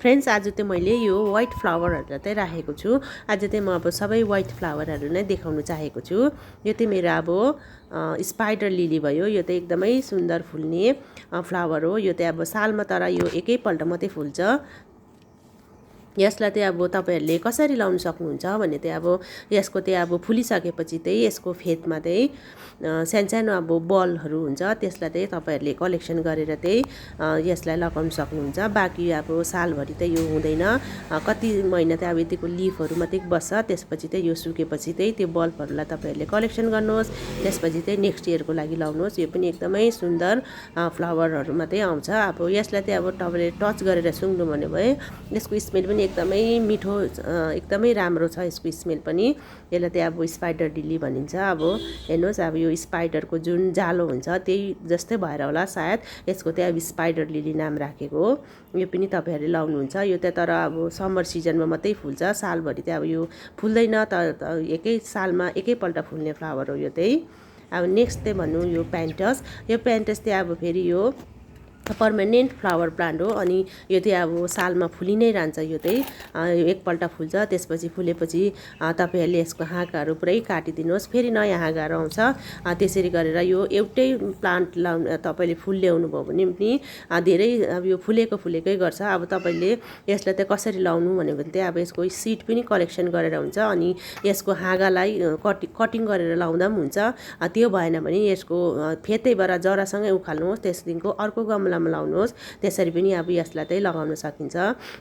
Friends आज चाहिँ मैले यो व्हाइट फ्लावरहरु चाहिँ राखेको छु। आज चाहिँ म अब सबै व्हाइट फ्लावरहरु नै देखाउन चाहेको छु। यो चाहिँ मेरो अब स्पाइडर लिली भयो। यो चाहिँ एकदमै सुन्दर फुल्ने फ्लावर हो। यो चाहिँ अब सालमा तर यो एकैपल्ट मात्रै फुल्छ। यसलाई चाहिँ अब तपाईहरुले कसरी लाउन सक्नुहुन्छ भने चाहिँ अब यसको चाहिँ अब फुलिसकेपछि चाहिँ यसको फेदमा चाहिँ सानसानो अब बलहरु हुन्छ, त्यसलाई चाहिँ तपाईहरुले कलेक्सन गरेर चाहिँ यसलाई लगाउन सक्नुहुन्छ। बाकी अब सालभरि चाहिँ यो हुँदैन, कति महिना चाहिँ अब यतिको लिफहरु मात्रै बस्छ। त्यसपछि चाहिँ यो सुकेपछि चाहिँ त्यो बल्बहरुलाई तपाईहरुले कलेक्सन गर्नुहोस्, त्यसपछि चाहिँ नेक्स्ट इयरको लागि लाउनुहोस्। यो पनि एकदमै सुन्दर फ्लावरहरुमा चाहिँ आउँछ। अब यसलाई चाहिँ अब तपाईले टच गरेर सुंग्नु भन्ने भए यसको स्मेल पनि एकदमै मिठो, एकदमै राम्रो छ यसको स्मेल पनि। यसलाई चाहिँ अब स्पाइडर लिली भनिन्छ। अब हेर्नुस्, अब यो स्पाइडरको जुन जालो हुन्छ त्यही जस्तै भएर होला सायद यसको चाहिँ अब स्पाइडर लिली नाम राखेको हो। यो पनि तपाईहरुले लाउनुहुन्छ। यो चाहिँ तर अब समर सिजनमा मात्रै फुल्छ, सालभरि चाहिँ अब यो फुल्दैन। तर एकै सालमा एकैपल्ट फुल्ने फ्लावर हो यो चाहिँ। अब नेक्स्ट चाहिँ भन्नु यो प्यान्टस। यो प्यान्टस चाहिँ अब फेरि यो पर्मानेन्ट फ्लावर प्लान्ट हो। अनि यो चाहिँ अब सालमा फुलि नै रहन्छ। यो चाहिँ एकपल्ट फुल्छ, त्यसपछि फुलेपछि तपाईहरुले यसको हाँगाहरु पुरै काटिदिनुहोस्, फेरि नयाँ हाँगाहरु आउँछ। त्यसरी गरेर यो एउटै प्लान्ट तपाईले फुल ल्याउनु भयो भने पनि धेरै अब यो फुलेकै गर्छ। अब तपाईले यसलाई चाहिँ कसरी लाउनु भन्यो भने चाहिँ अब यसको सिड पनि कलेक्सन गरेर हुन्छ, अनि यसको हाँगालाई कटिङ गरेर लाउँदा पनि हुन्छ। त्यो भएन भने यसको फेदैबाट जरासँगै उखाल्नुहोस्, त्यसदेखिको अर्को गमला लाउनुहोस्। त्यसरी पनि अब यसलाई चाहिँ लगाउन सकिन्छ।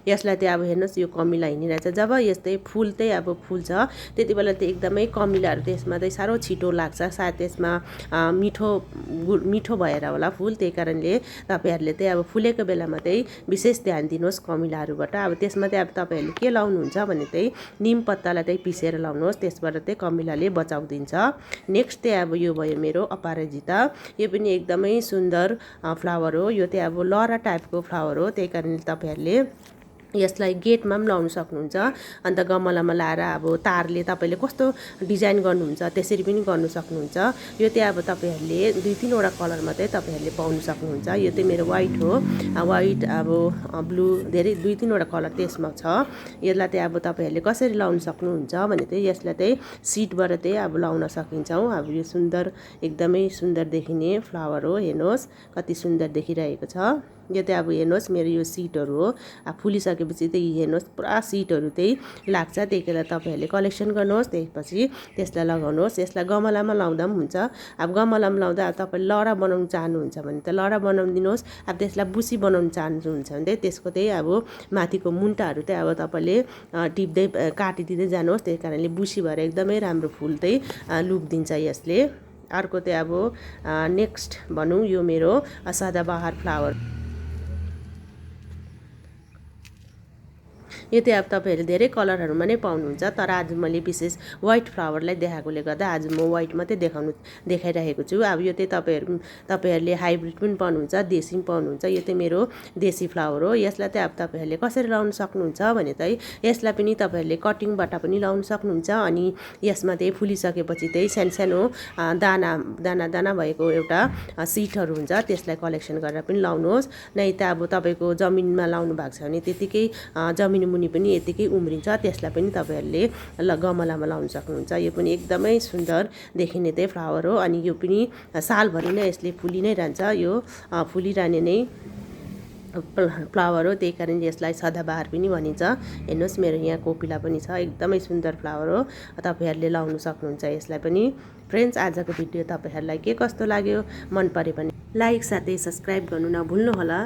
यसलाई चाहिँ अब हेर्नुस्, यो कमिला हिँडिरहेछ। जब यस्तै फुल चाहिँ अब फुल्छ त्यति बेला चाहिँ एकदमै कमिलाहरु त्यसमा चाहिँ साह्रो छिटो लाग्छ। सायद त्यसमा मिठो भएर होला फुल, त्यही कारणले तपाईहरुले चाहिँ अब फुलेको बेलामा चाहिँ विशेष ध्यान दिनुहोस् कमिलाहरुबाट। अब त्यसमा चाहिँ अब तपाईहरुले के लाउनुहुन्छ भने चाहिँ नीम पत्तालाई चाहिँ पिसेर लाउनुहोस्, त्यसबाट चाहिँ कमिलाले बचाउँदिन्छ। नेक्स्ट चाहिँ अब यो भयो मेरो अपराजिता। यो पनि एकदमै सुन्दर फ्लावर हो। यो चाहिँ अब लहरा टाइपको फ्लावर हो, त्यही कारणले तपाईहरुले यसलाई गेटमा पनि लाउन सक्नुहुन्छ। अन्त गमलामा लाएर अब तारले तपाईले कस्तो डिजाइन गर्नुहुन्छ त्यसरी पनि गर्न सक्नुहुन्छ। यो चाहिँ अब तपाईहरुले 2-3 वटा कलरमा चाहिँ तपाईहरुले पाउन सक्नुहुन्छ। यो चाहिँ मेरो व्हाइट हो, व्हाइट अब ब्लू धेरै 2-3 वटा कलर त्यसमा छ। यसलाई चाहिँ अब तपाईहरुले कसरी लाउन सक्नुहुन्छ भने चाहिँ यसलाई चाहिँ सिडबाट चाहिँ अब लाउन सकिन्छ। अब यो सुन्दर, एकदमै सुन्दर देखिने फ्लावर हो। हेर्नुहोस् कति सुन्दर देखिरहेको छ। यो चाहिँ अब हेर्नुहोस् मेरो यो सिडहरु हो। अब फुलिसकेपछि चाहिँ हेर्नुहोस् पुरा सिडहरु चाहिँ लाग्छ। त्यतिखेर तपाईहरुले कलेक्सन गर्नुहोस्, त्यसपछि त्यसलाई लगाउनुहोस्। यसलाई गमलामा लाउँदा पनि हुन्छ। अब गमलामा लाउँदा तपाईले लहरा बनाउन चाहनुहुन्छ भने त लहरा बनाउन दिनुहोस्। अब त्यसलाई बुसी बनाउन चाहनुहुन्छ भने त्यसको चाहिँ अब माथिको मुन्टाहरु चाहिँ अब तपाईले टिप्दै काटिदिँदै जानुहोस्। त्यही कारणले बुसी भएर एकदमै राम्रो फुल चाहिँ लुक दिन्छ यसले। अर्को चाहिँ अब नेक्स्ट भनौँ यो मेरो सदाबहार फ्लावर। यो चाहिँ अब तपाईहरुले धेरै कलरहरुमा नै पाउनुहुन्छ, तर आज मैले विशेष व्हाइट फ्लावरलाई देखाएकोले गर्दा आज म व्हाइट मात्रै देखाइरहेको छु। अब यो चाहिँ तपाईहरुले हाइब्रिड पनि पाउनुहुन्छ, देशी पनि पाउनुहुन्छ। यो चाहिँ मेरो देशी फ्लावर हो। यसलाई चाहिँ अब तपाईहरुले कसरी लाउन सक्नुहुन्छ भने चाहिँ यसलाई पनि तपाईहरुले कटिङबाट पनि लाउन सक्नुहुन्छ। अनि यसमा चाहिँ फुलिसकेपछि चाहिँ सानो दाना भएको एउटा सिडहरु हुन्छ, त्यसलाई कलेक्सन गरेर पनि लाउनुहोस्। नै त अब तपाईको जमिनमा लाउनु भएको छ भने त्यतिकै जमिन मुनि पनि यतिकै उम्रिन्छ, त्यसलाई पनि तपाईहरुले गमलामा लाउन सक्नुहुन्छ। यो पनि एकदमै सुन्दर देखिने चाहिँ फ्लावर हो। अनि यो पनि सालभरि नै यसले फुलि नै रहन्छ। यो फुलिरहने नै फ्लावर हो, त्यही कारण यसलाई सदाबहार पनि भनिन्छ। हेर्नुहोस् मेरो यहाँ कोपिला पनि छ, एकदमै सुन्दर फ्लावर हो। तपाईहरुले लाउन सक्नुहुन्छ यसलाई पनि। फ्रेन्ड्स आजको भिडियो तपाईहरुलाई के कस्तो लाग्यो, मन पर्यो भने लाइक साथै सब्स्क्राइब गर्नु नभुल्नु होला।